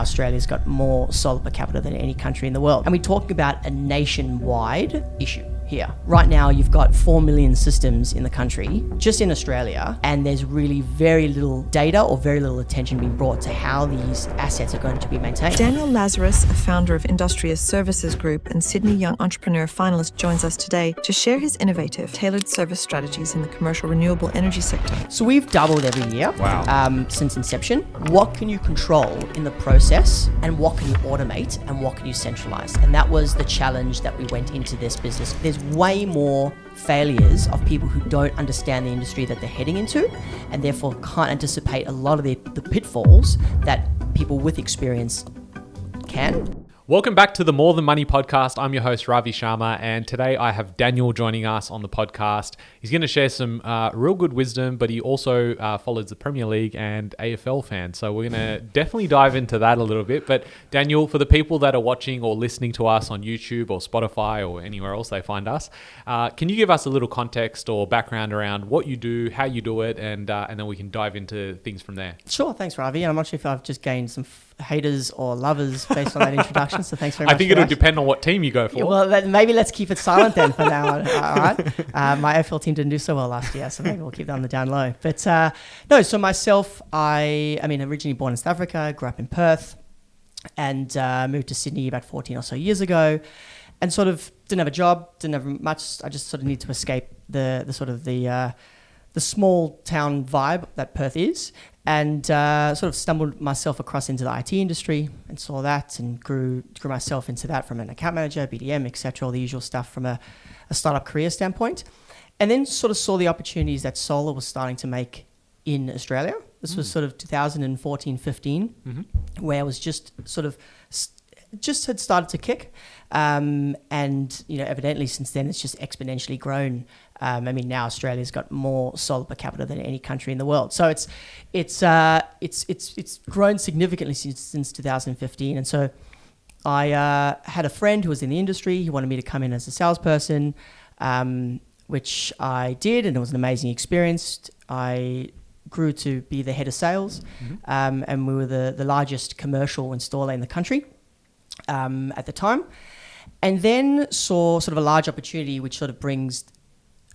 now Australia's got more solar per capita than any country in the world. And we're talking about a nationwide issue here. Right now, you've got 4 million systems in the country, just in Australia, and there's really very little data or very little attention being brought to how these assets are going to be maintained. Daniel Lazarus, a founder of Industrious Services Group and Sydney Young Entrepreneur finalist, joins us today to share his innovative, tailored service strategies in the commercial renewable energy sector. So we've doubled every year. Wow. Since inception. What can you control in the process, and what can you automate, and what can you centralize? And that was the challenge that we went into this business. There's way more failures of people who don't understand the industry that they're heading into, and therefore can't anticipate a lot of the pitfalls that people with experience can. Welcome back to the More Than Money podcast. I'm your host, Ravi Sharma, and today I have Daniel joining us on the podcast. He's going to share some real good wisdom, but he also follows the Premier League and AFL fans. So we're going to definitely dive into that a little bit. But Daniel, for the people that are watching or listening to us on YouTube or Spotify or anywhere else they find us, can you give us a little context or background around what you do, how you do it, and then we can dive into things from there? Sure, thanks, Ravi. I'm not sure if I've just gained some haters or lovers based on that introduction, so thanks very much. I think it'll depend on what team you go for. Yeah, well, maybe let's keep it silent then for now on. All right. My AFL team didn't do so well last year, so maybe we'll keep that on the down low. But no, so myself, I mean, originally born in South Africa, grew up in Perth, and moved to Sydney about 14 or so years ago, and sort of didn't have a job, didn't have much. I just sort of need to escape the small town vibe that Perth is, and sort of stumbled myself across into the IT industry and saw that, and grew myself into that from an account manager, BDM, etc., all the usual stuff from a startup career standpoint. And then sort of saw the opportunities that solar was starting to make in Australia. This was sort of 2014, 15, where it was just sort of just had started to kick. And, evidently since then it's just exponentially grown. Now Australia's got more solar per capita than any country in the world. So it's grown significantly since 2015. And so I had a friend who was in the industry. He wanted me to come in as a salesperson, which I did, and it was an amazing experience. I grew to be the head of sales, and we were the largest commercial installer in the country at the time. And then saw sort of a large opportunity, which sort of brings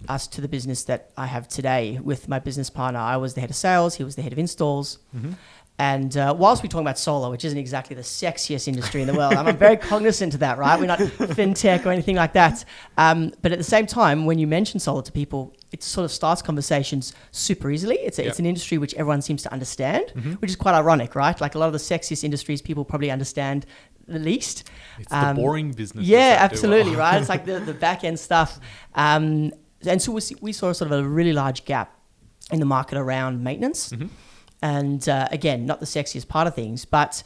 us to the business that I have today with my business partner. I was the head of sales, he was the head of installs. And whilst we're talking about solar, which isn't exactly the sexiest industry in the world, I'm very cognizant of that, right? We're not fintech or anything like that. But at the same time, when you mention solar to people, it sort of starts conversations super easily. It's an industry which everyone seems to understand, which is quite ironic, right? Like a lot of the sexiest industries, people probably understand the least. It's the boring business. Yeah, absolutely, right? It's like the back end stuff. And so we saw sort of a really large gap in the market around maintenance. And again, not the sexiest part of things, but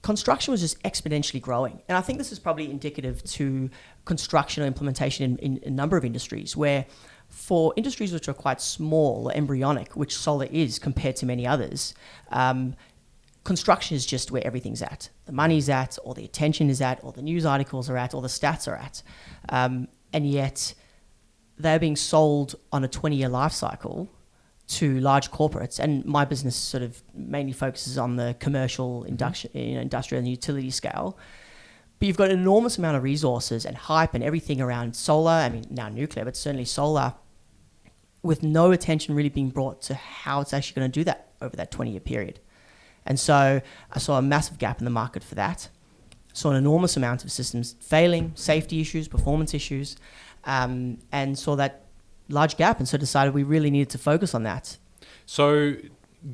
construction was just exponentially growing. And I think this is probably indicative to construction or implementation in a number of industries, where for industries which are quite small or embryonic, which solar is compared to many others, construction is just where everything's at. The money's at, or the attention is at, or the news articles are at, or the stats are at. And yet they're being sold on a 20-year life cycle to large corporates. And my business sort of mainly focuses on the commercial, industrial and utility scale. But you've got an enormous amount of resources and hype and everything around solar, now nuclear, but certainly solar, with no attention really being brought to how it's actually going to do that over that 20-year period. And so I saw a massive gap in the market for that. Saw an enormous amount of systems failing, safety issues, performance issues, and saw that large gap, and so decided we really needed to focus on that. So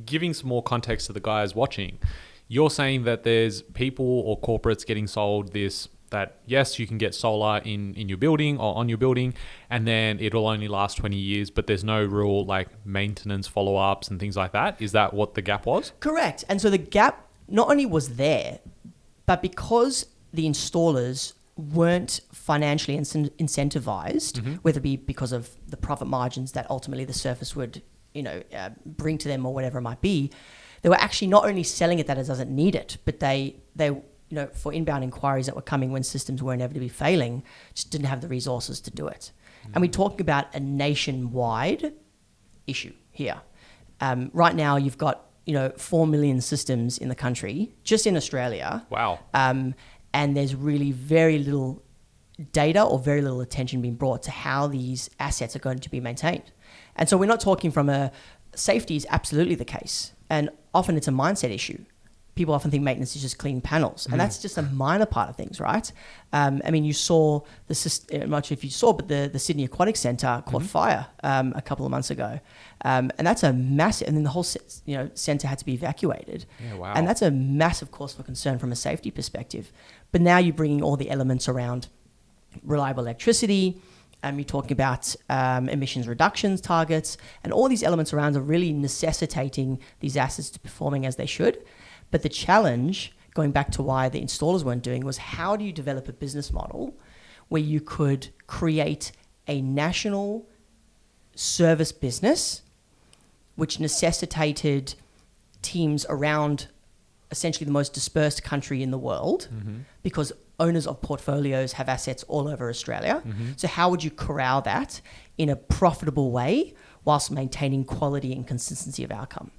giving some more context to the guys watching, you're saying that there's people or corporates getting sold that yes, you can get solar in your building or on your building, and then it'll only last 20 years, but there's no real like maintenance follow-ups and things like that. Is that what the gap was? Correct. And so the gap not only was there, but because the installers weren't financially incentivized, whether it be because of the profit margins that ultimately the service would bring to them or whatever it might be, they were actually not only selling it that it doesn't need it, but they for inbound inquiries that were coming when systems were inevitably failing, just didn't have the resources to do it. And we're talking about a nationwide issue here. Right now, you've got 4 million systems in the country, just in Australia. Wow. And there's really very little data or very little attention being brought to how these assets are going to be maintained. And so we're not talking from a safety is absolutely the case. And often it's a mindset issue. People often think maintenance is just cleaning panels, and that's just a minor part of things, right? You saw I'm not sure if you saw, but the Sydney Aquatic Centre caught fire a couple of months ago, and that's a massive. And then the whole centre had to be evacuated. Yeah, wow. And that's a massive cause for concern from a safety perspective. But now you're bringing all the elements around reliable electricity. You're talking about emissions reductions targets, and all these elements around are really necessitating these assets to performing as they should. But the challenge, going back to why the installers weren't doing, was how do you develop a business model where you could create a national service business which necessitated teams around essentially the most dispersed country in the world, because owners of portfolios have assets all over Australia. So how would you corral that in a profitable way whilst maintaining quality and consistency of outcome?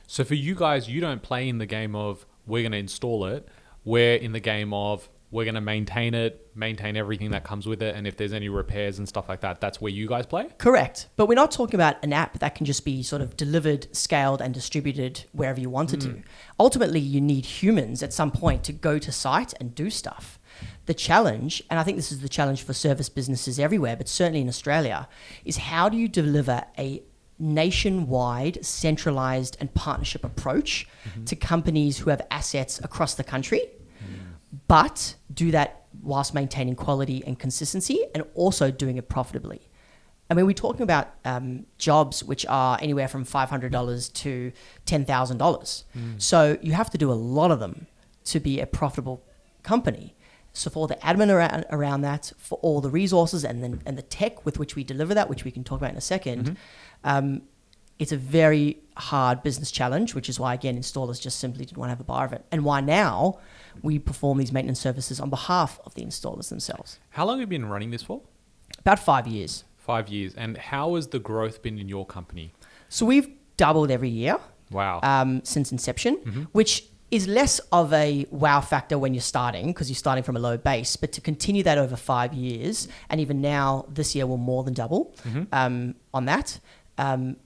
So for you guys, you don't play in the game of we're going to install it. We're in the game of we're going to maintain it, maintain everything that comes with it. And if there's any repairs and stuff like that, that's where you guys play? Correct. But we're not talking about an app that can just be sort of delivered, scaled and distributed wherever you want it to. Ultimately, you need humans at some point to go to site and do stuff. The challenge, and I think this is the challenge for service businesses everywhere, but certainly in Australia, is how do you deliver a nationwide, centralized and partnership approach to companies who have assets across the country, but do that whilst maintaining quality and consistency and also doing it profitably. I mean, we're talking about jobs which are anywhere from $500 to $10,000. So you have to do a lot of them to be a profitable company. So for the admin around that, for all the resources and the tech with which we deliver that, which we can talk about in a second, it's a very hard business challenge, which is why, again, installers just simply didn't want to have a bar of it. And why now we perform these maintenance services on behalf of the installers themselves. How long have you been running this for? About 5 years. 5 years. And how has the growth been in your company? So we've doubled every year. Wow. Since inception, which is less of a wow factor when you're starting, because you're starting from a low base, but to continue that over 5 years, and even now this year we'll more than double on that,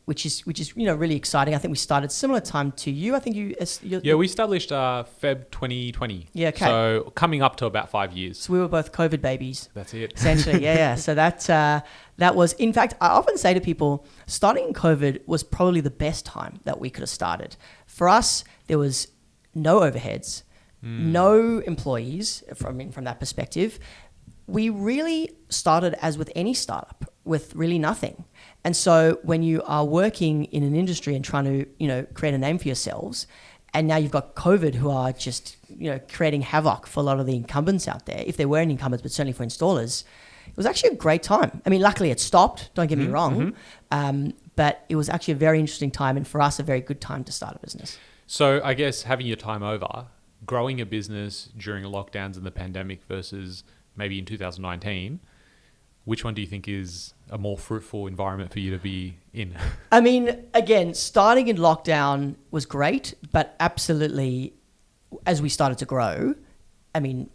which is really exciting. I think we started similar time to you. I think we established Feb 2020. Yeah, okay. So coming up to about 5 years. So we were both COVID babies. That's it. Essentially, yeah. So that was, in fact, I often say to people, starting in COVID was probably the best time that we could have started. For us, there was no overheads, no employees from that perspective. We really started as with any startup, with really nothing. And so when you are working in an industry and trying to, create a name for yourselves, and now you've got COVID who are just, creating havoc for a lot of the incumbents out there, if there were any incumbents, but certainly for installers, it was actually a great time. I mean, luckily it stopped, don't get me wrong, but it was actually a very interesting time, and for us, a very good time to start a business. So I guess having your time over, growing a business during lockdowns and the pandemic versus maybe in 2019, which one do you think is a more fruitful environment for you to be in? I mean, again, starting in lockdown was great, but absolutely, as we started to grow, I mean,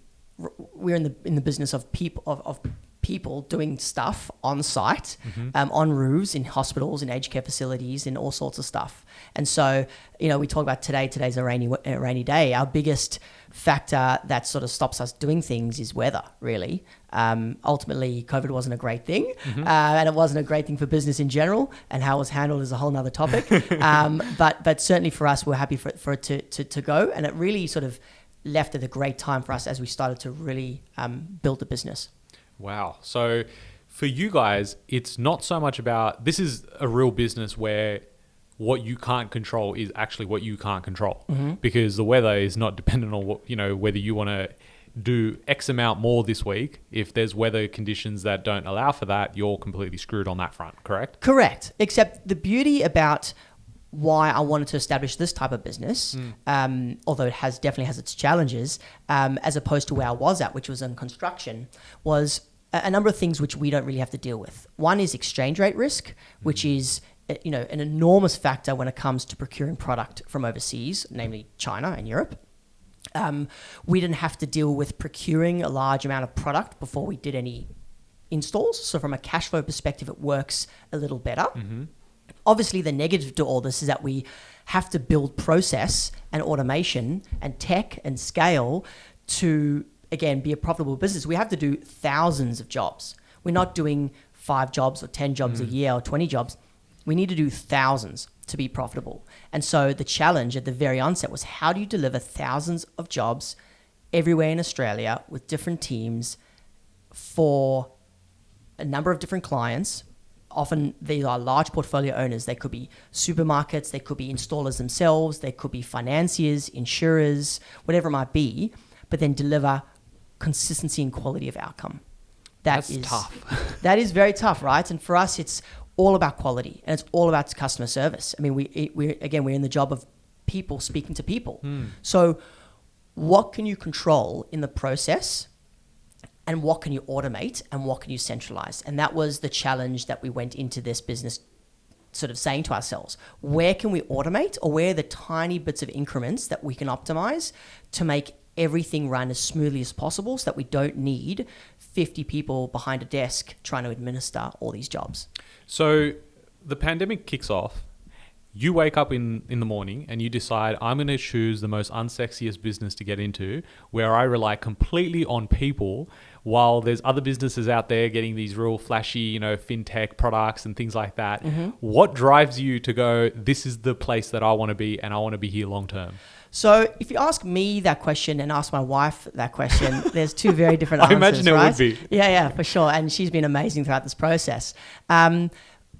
we're in the business of people doing stuff on site, on roofs, in hospitals, in aged care facilities, in all sorts of stuff. And so, we talk about today's a rainy day. Our biggest factor that sort of stops us doing things is weather, really. Ultimately, COVID wasn't a great thing, and it wasn't a great thing for business in general, and how it was handled is a whole nother topic. But certainly for us, we're happy for it to go, and it really sort of left at a great time for us as we started to really build the business. Wow. So for you guys, it's not so much about, this is a real business where what you can't control is actually what you can't control, because the weather is not dependent on what, whether you want to do X amount more this week. If there's weather conditions that don't allow for that, you're completely screwed on that front, correct? Correct. Except the beauty about why I wanted to establish this type of business, although it definitely has its challenges, as opposed to where I was at, which was in construction, was a number of things which we don't really have to deal with. One is exchange rate risk, which is an enormous factor when it comes to procuring product from overseas, namely China and Europe. We didn't have to deal with procuring a large amount of product before we did any installs. So from a cash flow perspective, it works a little better. Mm-hmm. Obviously, the negative to all this is that we have to build process and automation and tech and scale to, again, be a profitable business. We have to do thousands of jobs. We're not doing 5 jobs or 10 jobs a year or 20 jobs. We need to do thousands to be profitable. And so the challenge at the very onset was, how do you deliver thousands of jobs everywhere in Australia with different teams for a number of different clients? Often they are large portfolio owners. They could be supermarkets, they could be installers themselves, they could be financiers, insurers, whatever it might be, but then deliver consistency and quality of outcome. That's tough. That is very tough, right? And for us, it's all about quality and it's all about customer service. I mean, we're in the job of people speaking to people. So what can you control in the process? And what can you automate and what can you centralize? And that was the challenge that we went into this business sort of saying to ourselves, where can we automate, or where are the tiny bits of increments that we can optimize to make everything run as smoothly as possible so that we don't need 50 people behind a desk trying to administer all these jobs. So the pandemic kicks off. You wake up in the morning and you decide, I'm going to choose the most unsexiest business to get into, where I rely completely on people, while there's other businesses out there getting these real flashy, fintech products and things like that. Mm-hmm. What drives you to go, this is the place that I want to be and I want to be here long term? So if you ask me that question and ask my wife that question, there's 2 very different answers. I imagine it would be. Yeah, for sure. And she's been amazing throughout this process.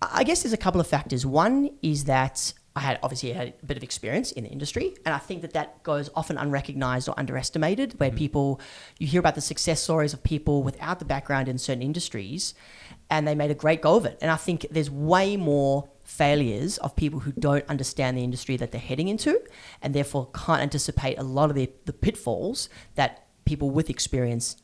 I guess there's a couple of factors. One is that I had a bit of experience in the industry, and I think that goes often unrecognized or underestimated, where you hear about the success stories of people without the background in certain industries, and they made a great go of it. And I think there's way more failures of people who don't understand the industry that they're heading into, and therefore can't anticipate a lot of the pitfalls that people with experience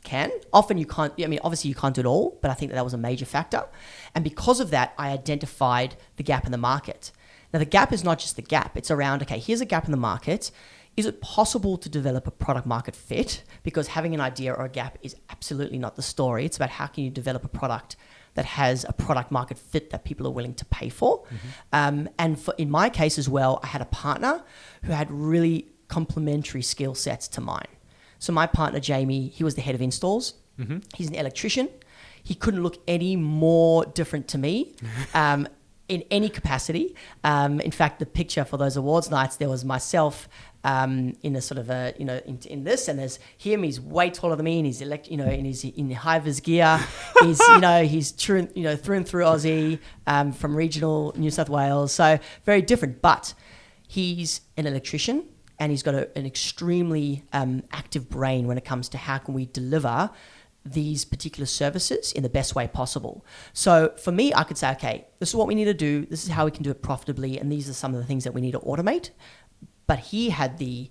can. Often you can't, obviously you can't do it all, but I think that was a major factor. And because of that, I identified the gap in the market. Now, the gap is not just the gap. It's around, okay, here's a gap in the market. Is it possible to develop a product market fit? Because having an idea or a gap is absolutely not the story. It's about how can you develop a product that has a product market fit that people are willing to pay for. Mm-hmm. And in my case as well, I had a partner who had really complementary skill sets to mine. So my partner, Jamie, he was the head of installs. Mm-hmm. He's an electrician. He couldn't look any more different to me in any capacity. In fact, the picture for those awards nights, there was myself in a sort of a, in this, and there's him. He's way taller than me, and he's in high vis gear. He's he's through and through Aussie, from regional New South Wales. So very different, but he's an electrician. And he's got an extremely active brain when it comes to how can we deliver these particular services in the best way possible. So for me, I could say, okay, this is what we need to do. This is how we can do it profitably. And these are some of the things that we need to automate. But he had the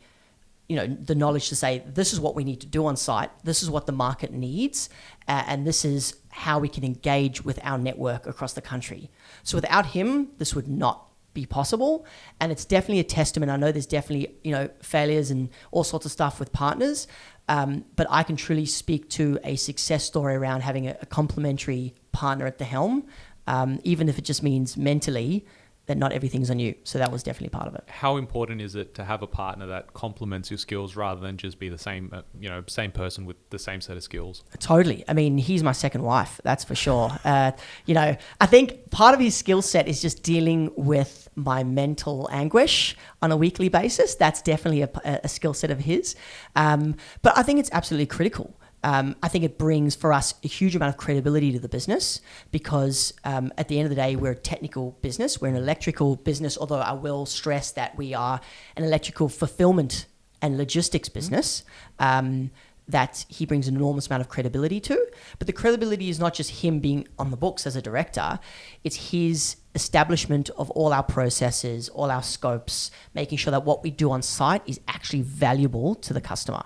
knowledge to say, this is what we need to do on site. This is what the market needs. And this is how we can engage with our network across the country. So without him, this would not be possible. And it's definitely a testament. I know there's definitely, failures and all sorts of stuff with partners. But I can truly speak to a success story around having a complementary partner at the helm, even if it just means mentally that not everything's on you. So that was definitely part of it. How important is it to have a partner that complements your skills rather than just be the same, same person with the same set of skills? Totally. I mean, he's my second wife, that's for sure. I think part of his skill set is just dealing with my mental anguish on a weekly basis. That's definitely a skill set of his. But I think it's absolutely critical. I think it brings for us a huge amount of credibility to the business because at the end of the day, we're a technical business. We're an electrical business, although I will stress that we are an electrical fulfillment and logistics business that he brings an enormous amount of credibility to. But the credibility is not just him being on the books as a director. It's his establishment of all our processes, all our scopes, making sure that what we do on site is actually valuable to the customer.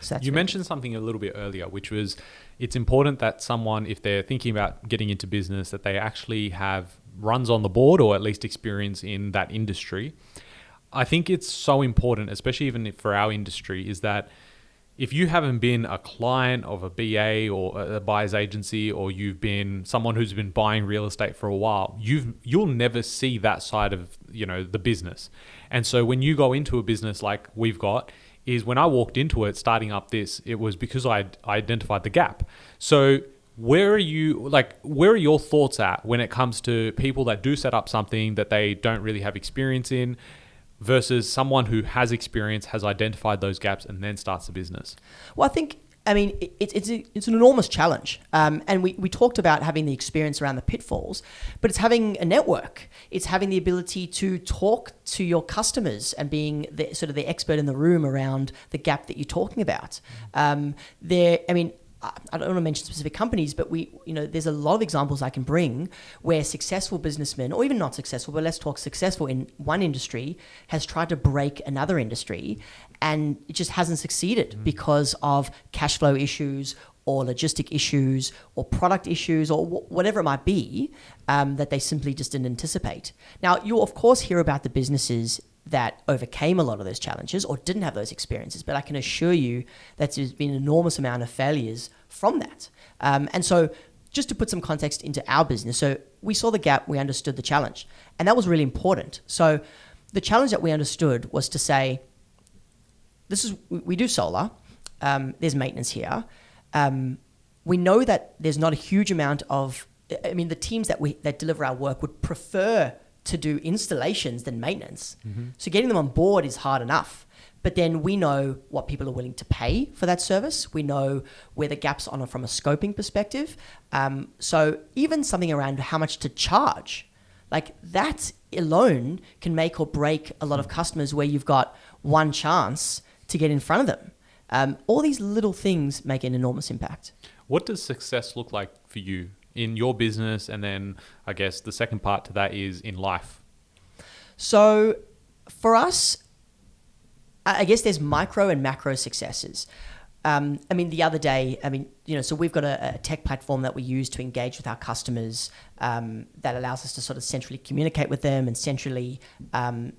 So you mentioned something a little bit earlier, which was it's important that someone, if they're thinking about getting into business, that they actually have runs on the board or at least experience in that industry. I think it's so important, especially even for our industry, is that if you haven't been a client of a BA or a buyer's agency, or you've been someone who's been buying real estate for a while, you'll never see that side of, the business. And so when you go into a business like we've got, is when I walked into it, starting up this, it was because I identified the gap. So where are your thoughts at when it comes to people that do set up something that they don't really have experience in, versus someone who has experience, has identified those gaps, and then starts a business? Well, it's an enormous challenge. And we talked about having the experience around the pitfalls, but it's having a network. It's having the ability to talk to your customers and being the expert in the room around the gap that you're talking about. I don't want to mention specific companies, but there's a lot of examples I can bring where successful businessmen, or even not successful, but let's talk successful in one industry, has tried to break another industry, and it just hasn't succeeded because of cash flow issues or logistic issues or product issues or whatever it might be, that they simply just didn't anticipate. Now, you'll of course hear about the businesses that overcame a lot of those challenges or didn't have those experiences, but I can assure you that there's been an enormous amount of failures from that. And so just to put some context into our business, so we saw the gap, we understood the challenge, and that was really important. So the challenge that we understood was to say, we do solar, there's maintenance here. We know that there's not a huge amount of, the teams that deliver our work would prefer to do installations than maintenance. Mm-hmm. So getting them on board is hard enough. But then we know what people are willing to pay for that service. We know where the gaps are from a scoping perspective. So even something around how much to charge, like that alone can make or break a lot of customers where you've got one chance to get in front of them. All these little things make an enormous impact. What does success look like for you in your business? And then I guess the second part to that is in life. So for us, I guess there's micro and macro successes. The other day, so we've got a tech platform that we use to engage with our customers, that allows us to sort of centrally communicate with them and centrally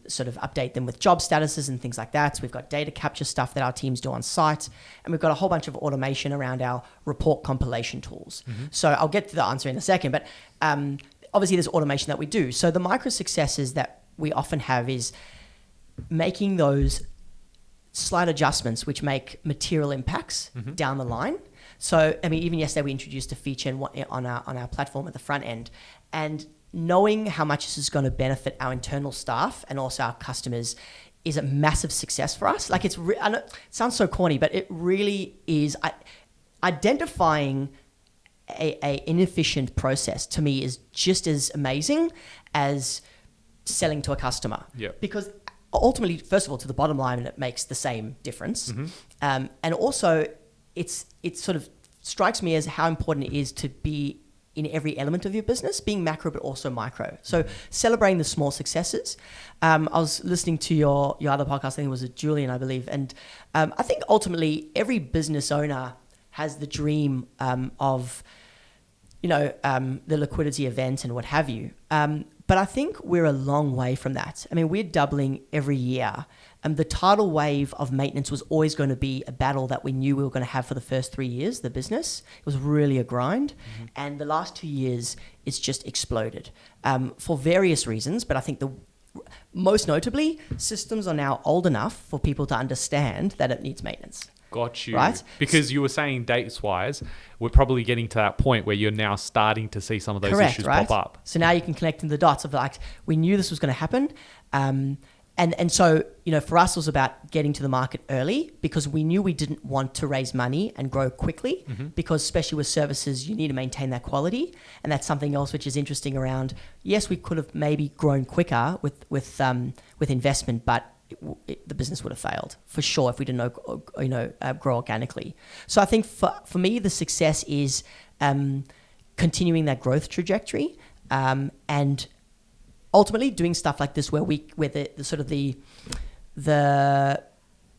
sort of update them with job statuses and things like that. So we've got data capture stuff that our teams do on site, and we've got a whole bunch of automation around our report compilation tools. Mm-hmm. So I'll get to the answer in a second, but obviously there's automation that we do. So the micro successes that we often have is making those slight adjustments which make material impacts down the line. So, even yesterday we introduced a feature on our platform at the front end, and knowing how much this is going to benefit our internal staff and also our customers is a massive success for us. Like I know it sounds so corny, but it really is. Identifying a inefficient process to me is just as amazing as selling to a customer. Yeah. Because ultimately, first of all, to the bottom line, it makes the same difference. Mm-hmm. And also, it sort of strikes me as how important it is to be in every element of your business, being macro but also micro. So celebrating the small successes. I was listening to your other podcast, I think it was with Julian, I believe. And I think ultimately every business owner has the dream of, the liquidity event and what have you. But I think we're a long way from that. We're doubling every year. The tidal wave of maintenance was always going to be a battle that we knew we were going to have for the first 3 years, the business. It was really a grind. Mm-hmm. And the last 2 years, it's just exploded for various reasons. But I think most notably, systems are now old enough for people to understand that it needs maintenance. Got you. Right? Because you were saying dates-wise, we're probably getting to that point where you're now starting to see some of those issues pop up. So now you can connect in the dots of like, we knew this was going to happen. And so, for us, it was about getting to the market early because we knew we didn't want to raise money and grow quickly because especially with services, you need to maintain that quality. And that's something else which is interesting around, yes, we could have maybe grown quicker with investment, but the business would have failed for sure if we didn't grow organically. So I think for me, the success is continuing that growth trajectory and ultimately doing stuff like this where the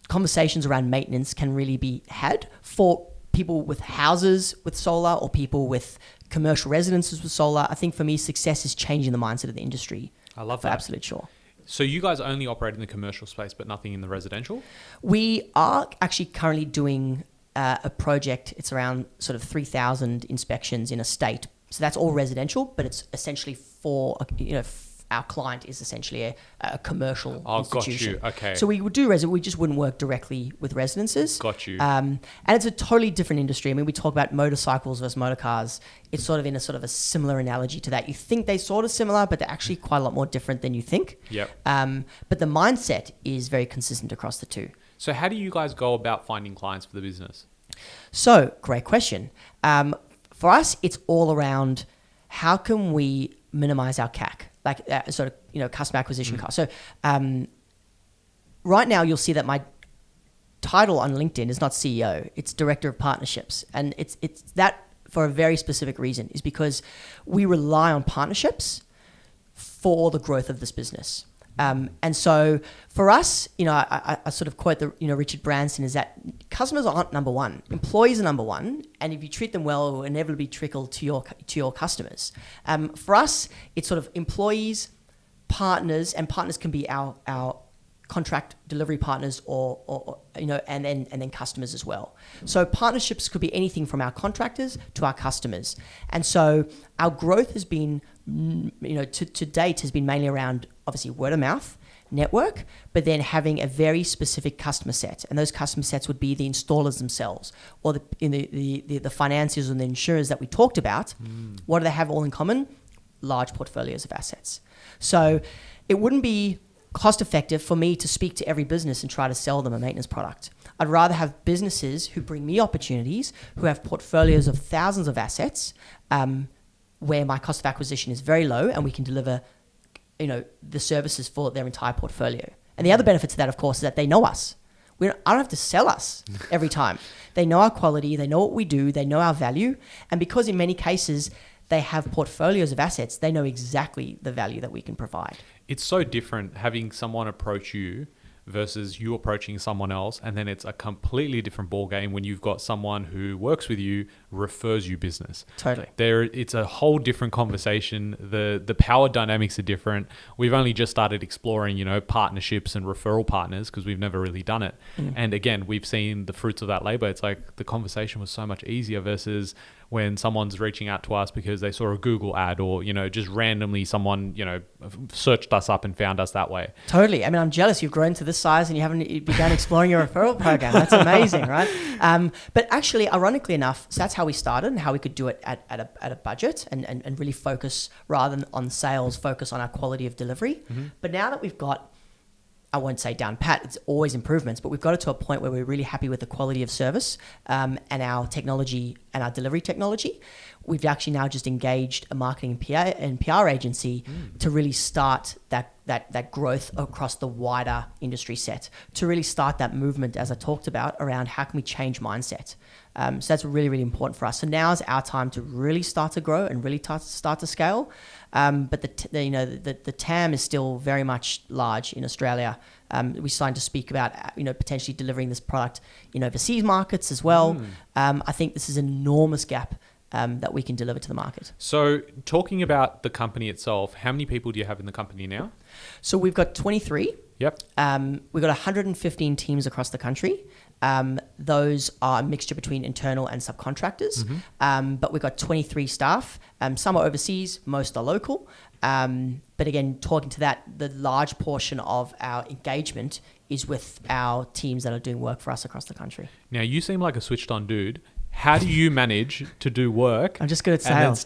conversations around maintenance can really be had for people with houses with solar or people with commercial residences with solar. I think for me, success is changing the mindset of the industry. I love for that. absolute sure. So you guys only operate in the commercial space, but nothing in the residential? We are actually currently doing a project. It's around sort of 3,000 inspections in a state. So that's all residential, but it's essentially for, our client is essentially a commercial institution. Got you. Okay. So we would do we just wouldn't work directly with residences. Got you. And it's a totally different industry. I mean, we talk about motorcycles versus motor cars. It's sort of in a similar analogy to that. You think they're sort of similar, but they're actually quite a lot more different than you think. Yep. But the mindset is very consistent across the two. So how do you guys go about finding clients for the business? So, great question. For us, it's all around how can we minimize our CAC, like customer acquisition cost. So, right now you'll see that my title on LinkedIn is not CEO; it's Director of Partnerships, and it's that for a very specific reason. Is because we rely on partnerships for the growth of this business. And so for us, I sort of quote Richard Branson is that customers aren't number one, employees are number one, and if you treat them well, it will inevitably trickle to your customers. For us, it's sort of employees, partners, and partners can be our contract delivery partners or and then customers as well. So partnerships could be anything from our contractors to our customers. And so our growth has been, to date has been mainly around obviously word of mouth, network, but then having a very specific customer set. And those customer sets would be the installers themselves or the financiers and the insurers that we talked about. What do they have all in common? Large portfolios of assets. So it wouldn't be cost effective for me to speak to every business and try to sell them a maintenance product. I'd rather have businesses who bring me opportunities, who have portfolios of thousands of assets, where my cost of acquisition is very low and we can deliver, the services for their entire portfolio. And the other benefit to that, of course, is that they know us. I don't have to sell us every time. They know our quality, they know what we do, they know our value. And because in many cases, they have portfolios of assets, they know exactly the value that we can provide. It's so different having someone approach you versus you approaching someone else, and then it's a completely different ballgame when you've got someone who works with you, refers you business. Totally. It's a whole different conversation. The power dynamics are different. We've only just started exploring, partnerships and referral partners because we've never really done it. And again, we've seen the fruits of that labor. It's like the conversation was so much easier versus when someone's reaching out to us because they saw a Google ad or, just randomly someone, searched us up and found us that way. Totally. I mean, I'm jealous you've grown to this size and you haven't begun exploring your referral program. That's amazing, right? But actually, ironically enough, so that's how we started and how we could do it at a budget and really focus rather than on sales, focus on our quality of delivery. But now that we've got, I won't say down pat, it's always improvements, but we've got it to a point where we're really happy with the quality of service and our technology and our delivery technology. We've actually now just engaged a marketing and PR agency to really start that growth across the wider industry set, to really start that movement, as I talked about, around how can we change mindset. So that's really, really important for us. So now is our time to really start to grow and really start to scale. But the TAM is still very much large in Australia. We're starting to speak about potentially delivering this product in overseas markets as well. I think this is an enormous gap that we can deliver to the market. So talking about the company itself, how many people do you have in the company now? So we've got 23. Yep. We've got 115 teams across the country. Those are a mixture between internal and subcontractors. But we've got 23 staff. Some are overseas, most are local. But again, talking to that, the large portion of our engagement is with our teams that are doing work for us across the country. Now, you seem like a switched on dude. How do you manage to do work? I'm just good at sales.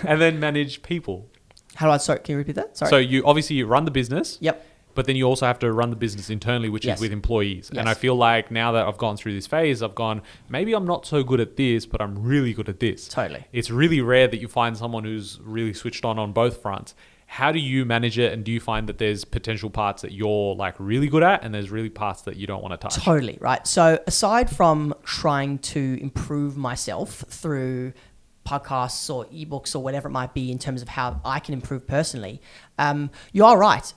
And then manage people? Sorry, can you repeat that? Sorry. So you run the business. Yep. But then you also have to run the business internally, which is with employees. Yes. And I feel like now that I've gone through this phase, I've gone, maybe I'm not so good at this, but I'm really good at this. Totally. It's really rare that you find someone who's really switched on both fronts. How do you manage it? And do you find that there's potential parts that you're like really good at and there's really parts that you don't want to touch? Totally, right. So aside from trying to improve myself through podcasts or ebooks or whatever it might be in terms of how I can improve personally, you are right.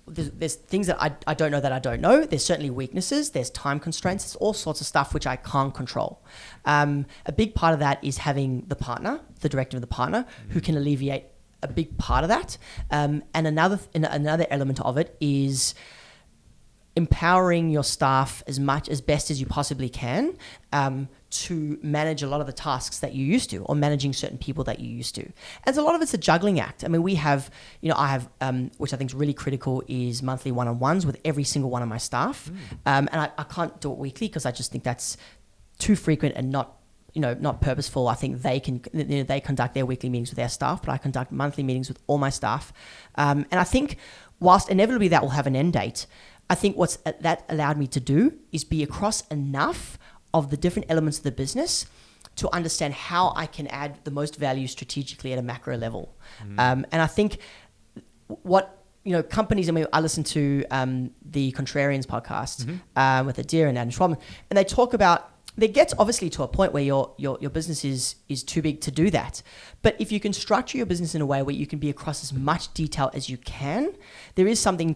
there's things that I don't know that I don't know. There's certainly weaknesses. There's time constraints. There's all sorts of stuff which I can't control. A big part of that is having the partner, the director of the partner, who can alleviate a big part of that. And another element of it is empowering your staff as best as you possibly can to manage a lot of the tasks that you used to, or managing certain people that you used to. And a lot of it's a juggling act. I mean, we have, I have, which I think is really critical, is monthly one-on-ones with every single one of my staff. And I can't do it weekly because I just think that's too frequent and not purposeful. I think they conduct their weekly meetings with their staff, but I conduct monthly meetings with all my staff. And I think whilst inevitably that will have an end date, I think what's that allowed me to do is be across enough of the different elements of the business to understand how I can add the most value strategically at a macro level. And I think what, companies, I mean, I listen to the Contrarians podcast with Adir and Adam Schwab, and they talk about, there gets obviously to a point where your business is too big to do that. But if you can structure your business in a way where you can be across as much detail as you can, there is something,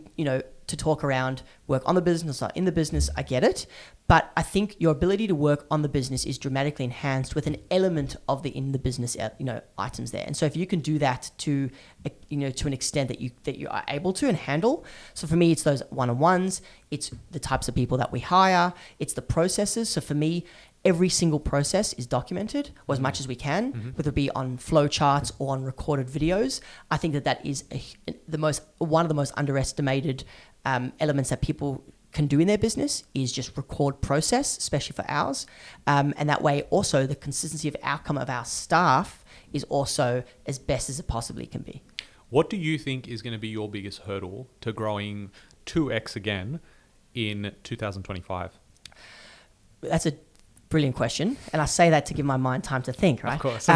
to talk around work on the business or in the business. I get it. But I think your ability to work on the business is dramatically enhanced with an element of the in the business, items there. And so if you can do that to an extent that you are able to and handle. So for me, it's those one-on-ones. It's the types of people that we hire. It's the processes. So for me, every single process is documented, or as much as we can, whether it be on flow charts or on recorded videos. I think that is one of the most underestimated elements that people can do in their business is just record process, especially for ours. And that way also the consistency of outcome of our staff is also as best as it possibly can be. What do you think is going to be your biggest hurdle to growing 2x again in 2025? That's a brilliant question. And I say that to give my mind time to think, right? Of course.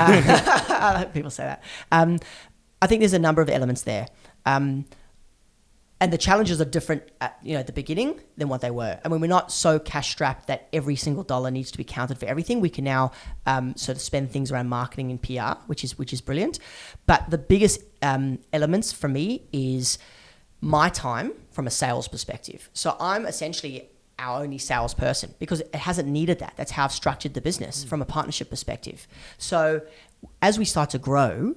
People say that. I think there's a number of elements there. And the challenges are different at the beginning than what they were. I mean, we're not so cash strapped that every single dollar needs to be counted for everything. We can now sort of spend things around marketing and PR, which is brilliant. But the biggest elements for me is my time from a sales perspective. So I'm essentially our only salesperson because it hasn't needed that. That's how I've structured the business from a partnership perspective. So as we start to grow,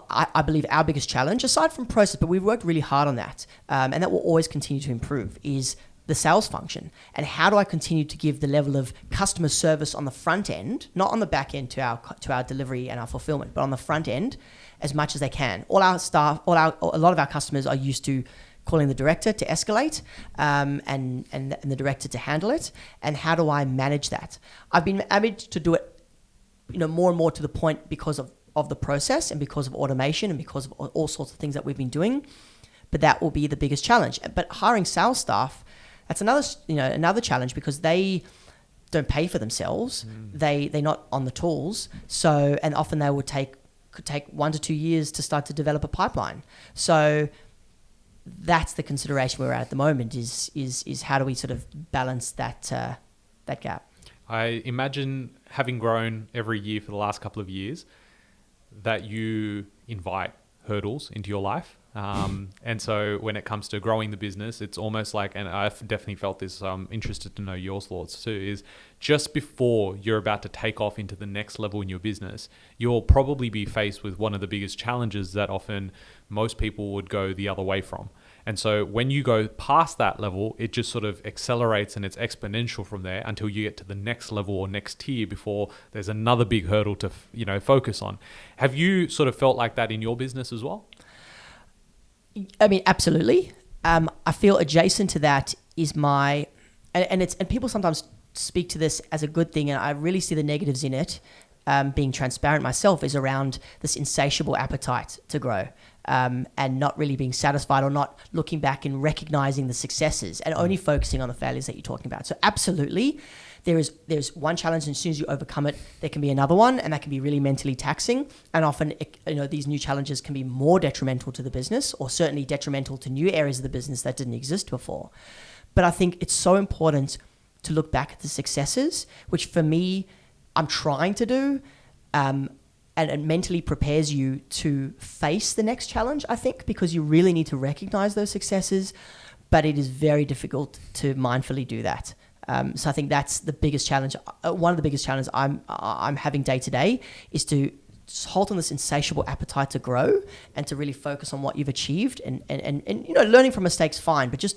I believe our biggest challenge, aside from process, but we've worked really hard on that, and that will always continue to improve, is the sales function. And how do I continue to give the level of customer service on the front end, not on the back end to our delivery and our fulfillment, but on the front end as much as they can. All our staff, a lot of our customers are used to calling the director to escalate, and the director to handle it. And how do I manage that? I've been able to do it, more and more to the point because of the process and because of automation and because of all sorts of things that we've been doing. But that will be the biggest challenge. But hiring sales staff, that's another challenge because they don't pay for themselves. They're not on the tools. So, and often they could take 1 to 2 years to start to develop a pipeline. So that's the consideration we're at the moment is how do we sort of balance that gap. I imagine, having grown every year for the last couple of years, that you invite hurdles into your life. And so when it comes to growing the business, it's almost like, and I've definitely felt this, so I'm interested to know your thoughts too, is just before you're about to take off into the next level in your business, you'll probably be faced with one of the biggest challenges that often most people would go the other way from. And so when you go past that level, it just sort of accelerates and it's exponential from there until you get to the next level or next tier before there's another big hurdle to, focus on. Have you sort of felt like that in your business as well? I mean, absolutely. I feel adjacent to that is and people sometimes speak to this as a good thing, and I really see the negatives in it. Being transparent myself is around this insatiable appetite to grow, and not really being satisfied or not looking back and recognizing the successes and only focusing on the failures that you're talking about. So absolutely, there's one challenge, and as soon as you overcome it, there can be another one, and that can be really mentally taxing. And often, these new challenges can be more detrimental to the business, or certainly detrimental to new areas of the business that didn't exist before. But I think it's so important to look back at the successes, which for me, I'm trying to do. and mentally prepares you to face the next challenge, I think, because you really need to recognize those successes, but it is very difficult to mindfully do that. So I think that's the biggest challenge. One of the biggest challenges I'm having day to day is to just hold on this insatiable appetite to grow and to really focus on what you've achieved and learning from mistakes, fine, but just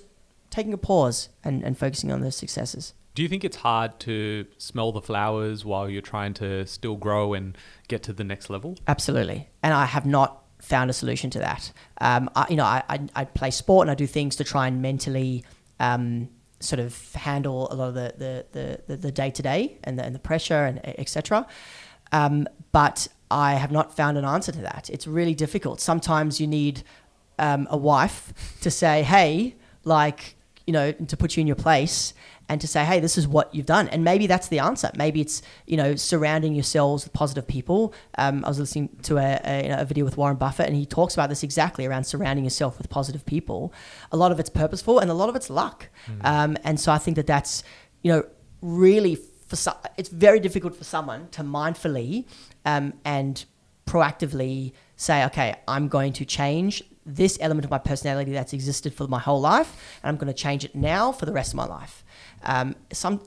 taking a pause and focusing on those successes. Do you think it's hard to smell the flowers while you're trying to still grow and get to the next level? Absolutely. And I have not found a solution to that. I play sport and I do things to try and mentally sort of handle a lot of the day-to-day and the pressure and etc. But I have not found an answer to that. It's really difficult. Sometimes you need a wife to say, hey, to put you in your place and to say, hey, this is what you've done. And maybe that's the answer. Maybe it's, surrounding yourselves with positive people. I was listening to a video with Warren Buffett, and he talks about this exactly around surrounding yourself with positive people. A lot of it's purposeful and a lot of it's luck. And so I think that's, really, it's very difficult for someone to mindfully and proactively say, okay, I'm going to change this element of my personality that's existed for my whole life, and I'm going to change it now for the rest of my life.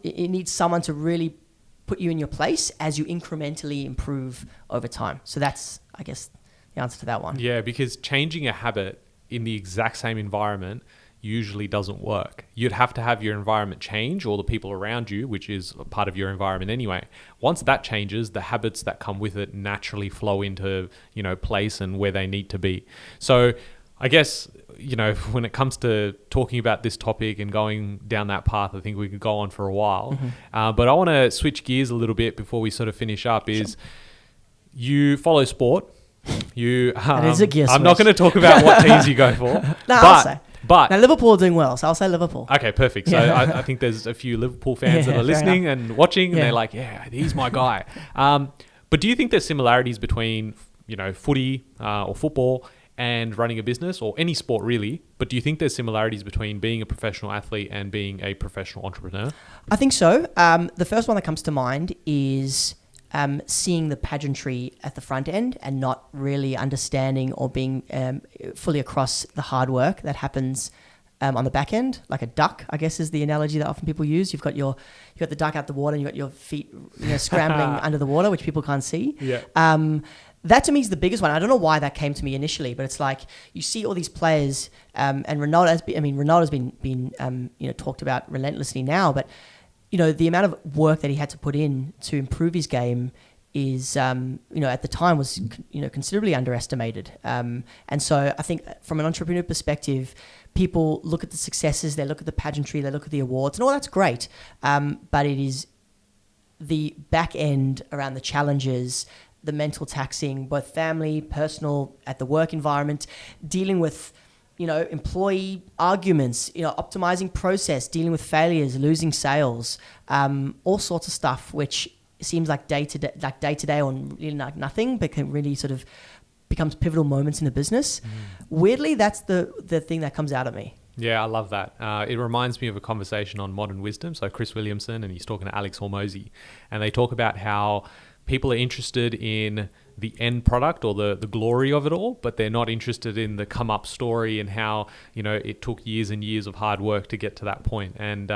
It needs someone to really put you in your place as you incrementally improve over time. So that's, I guess, the answer to that one. Yeah, because changing a habit in the exact same environment usually doesn't work. You'd have to have your environment change, or the people around you, which is a part of your environment anyway. Once that changes, the habits that come with it naturally flow into, place and where they need to be. So I guess, when it comes to talking about this topic and going down that path, I think we could go on for a while. But I want to switch gears a little bit before we sort of finish up. You follow sport. That is a gear switch. I'm not going to talk about what teams you go for. I'll say. But now Liverpool are doing well, so I'll say Liverpool. Okay, perfect. So I think there's a few Liverpool fans that are listening and watching, and they're like, yeah, he's my guy. But do you think there's similarities between, footy or football and running a business, or any sport really? But do you think there's similarities between being a professional athlete and being a professional entrepreneur? I think so. The first one that comes to mind is seeing the pageantry at the front end and not really understanding or being fully across the hard work that happens on the back end, like a duck, I guess is the analogy that often people use. You've got the duck out the water and you've got your feet scrambling under the water, which people can't see. Yeah. That to me is the biggest one. I don't know why that came to me initially, but it's like you see all these players, and Ronaldo's been talked about relentlessly now, but the amount of work that he had to put in to improve his game is, at the time was, considerably underestimated. And so I think from an entrepreneur perspective, people look at the successes, they look at the pageantry, they look at the awards, and all that's great. But it is the back end around the challenges, the mental taxing, both family, personal, at the work environment, dealing with employee arguments, optimizing process, dealing with failures, losing sales, all sorts of stuff, which seems like day to day or really like nothing, but can really sort of becomes pivotal moments in a business. Weirdly, that's the thing that comes out of me. Yeah, I love that. It reminds me of a conversation on Modern Wisdom. So Chris Williamson, and he's talking to Alex Hormozy, and they talk about how people are interested in the end product or the glory of it all, but they're not interested in the come up story and how, it took years and years of hard work to get to that point. And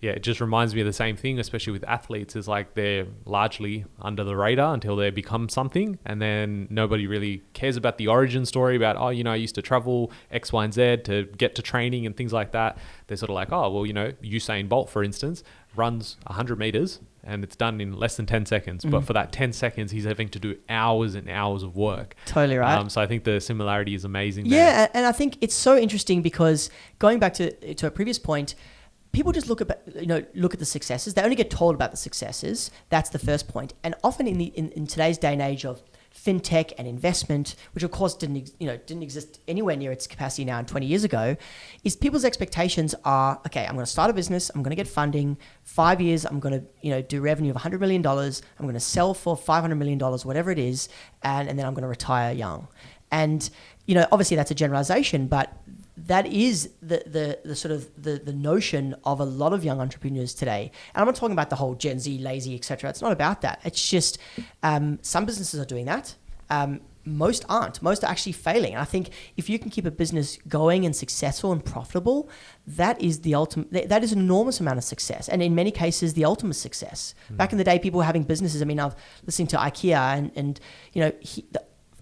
it just reminds me of the same thing, especially with athletes, is like they're largely under the radar until they become something. And then nobody really cares about the origin story about, I used to travel X, Y, and Z to get to training and things like that. They're sort of like, Usain Bolt, for instance, runs 100 meters and it's done in less than 10 seconds. But for that 10 seconds, he's having to do hours and hours of work. Totally right. So I think the similarity is amazing. Yeah, there. and I think it's so interesting because going back to a previous point, people just look at the successes. They only get told about the successes. That's the first point. And often in today's day and age of fintech and investment, which of course didn't exist anywhere near its capacity now and 20 years ago, is people's expectations are, okay, I'm going to start a business, I'm going to get funding, 5 years, I'm going to do revenue of $100 million, I'm going to sell for $500 million, whatever it is, and then I'm going to retire young. And, obviously that's a generalization, but that is the sort of the notion of a lot of young entrepreneurs today. And I'm not talking about the whole Gen Z, lazy, etc. It's not about that. It's just some businesses are doing that. Most aren't. Most are actually failing. And I think if you can keep a business going and successful and profitable, that is the ultimate. That is an enormous amount of success, and in many cases, the ultimate success. Back in the day, people were having businesses. I mean, I've listening to IKEA, and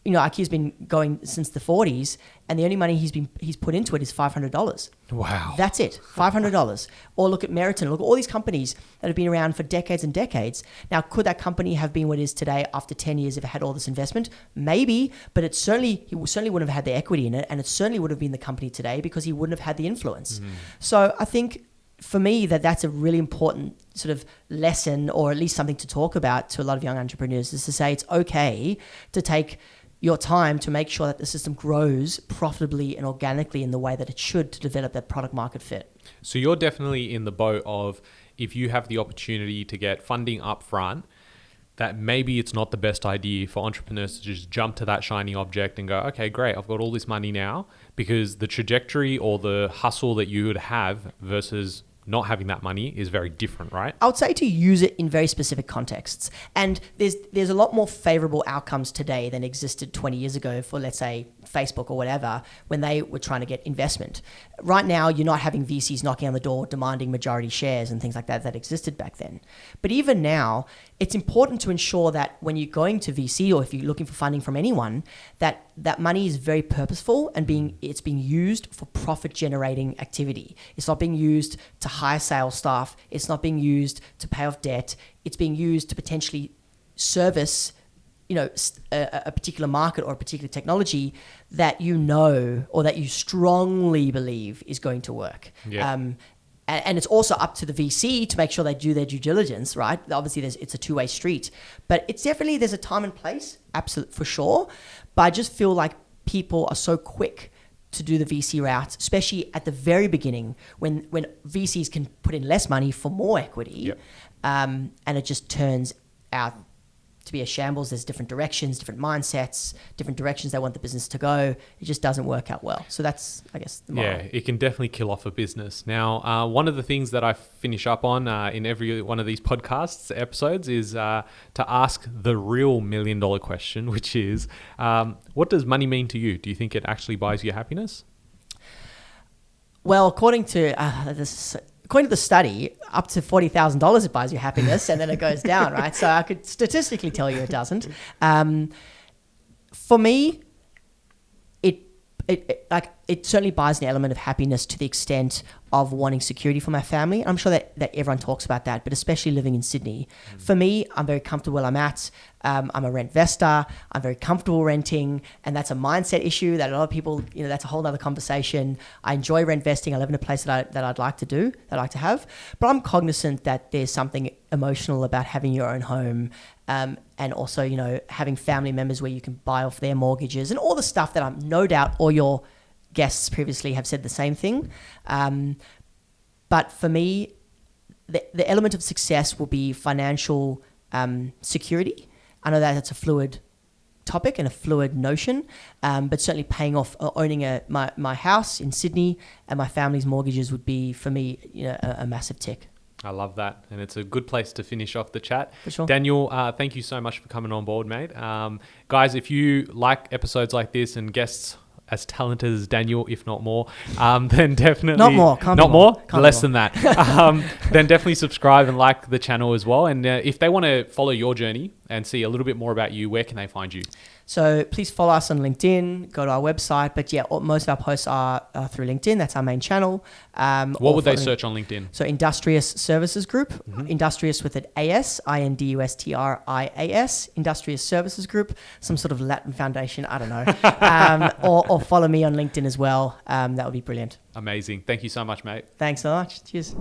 IKEA's been going since the 40s, and the only money he's put into it is $500. Wow. That's it, $500. Or look at Meriton, look at all these companies that have been around for decades and decades. Now, could that company have been what it is today after 10 years if it had all this investment? Maybe, but he certainly wouldn't have had the equity in it, and it certainly would have been the company today because he wouldn't have had the influence. So I think for me that's a really important sort of lesson, or at least something to talk about to a lot of young entrepreneurs, is to say it's okay to take your time to make sure that the system grows profitably and organically in the way that it should to develop that product market fit. So you're definitely in the boat of, if you have the opportunity to get funding up front, that maybe it's not the best idea for entrepreneurs to just jump to that shiny object and go, okay, great, I've got all this money now, because the trajectory or the hustle that you would have versus not having that money is very different, right? I would say to use it in very specific contexts. And there's a lot more favorable outcomes today than existed 20 years ago for, let's say, Facebook or whatever, when they were trying to get investment. Right now, you're not having VCs knocking on the door demanding majority shares and things like that existed back then. But even now, it's important to ensure that when you're going to VC, or if you're looking for funding from anyone, that money is very purposeful and it's being used for profit generating activity. It's not being used to hire sales staff. It's not being used to pay off debt. It's being used to potentially service a particular market or a particular technology that or that you strongly believe is going to work. Yeah. And it's also up to the VC to make sure they do their due diligence, right? Obviously, it's a two-way street. But it's definitely, there's a time and place, absolutely, for sure. But I just feel like people are so quick to do the VC route, especially at the very beginning when VCs can put in less money for more equity. Yep. And it just turns out to be a shambles. There's different directions, different mindsets, different directions they want the business to go. It just doesn't work out well. So that's, I guess, the moral. Yeah, it can definitely kill off a business. Now, one of the things that I finish up on in every one of these podcasts episodes is to ask the real $1 million question, which is, what does money mean to you? Do you think it actually buys you happiness? Well, according to the study, up to $40,000 it buys you happiness, and then it goes down, right? So I could statistically tell you it doesn't. For me, it certainly buys an element of happiness to the extent of wanting security for my family. I'm sure that everyone talks about that, but especially living in Sydney. For me, I'm very comfortable where I'm at. I'm a rent-vestor. I'm very comfortable renting, and that's a mindset issue that a lot of people, that's a whole other conversation. I enjoy rent-vesting. I live in a place that I'd like to have. But I'm cognizant that there's something emotional about having your own home, and also, having family members where you can buy off their mortgages and all the stuff that I'm no doubt all your guests previously have said the same thing. But for me, the element of success will be financial security. I know that it's a fluid topic and a fluid notion, but certainly paying off, owning my house in Sydney and my family's mortgages would be, for me, a massive tick. I love that. And it's a good place to finish off the chat. For sure. Daniel, thank you so much for coming on board, mate. Guys, if you like episodes like this and guests as talented as Daniel, if not more, then definitely... Not more. Can't not be more? Can't Less be than more. that. Then definitely subscribe and like the channel as well. And if they want to follow your journey and see a little bit more about you, where can they find you? So please follow us on LinkedIn, go to our website. But yeah, most of our posts are through LinkedIn. That's our main channel. What would they search on LinkedIn? So Industrious Services Group, Industrious with an AS, INDUSTRIAS, Industrious Services Group, some sort of Latin foundation, I don't know. Or follow me on LinkedIn as well. That would be brilliant. Amazing. Thank you so much, mate. Thanks so much. Cheers.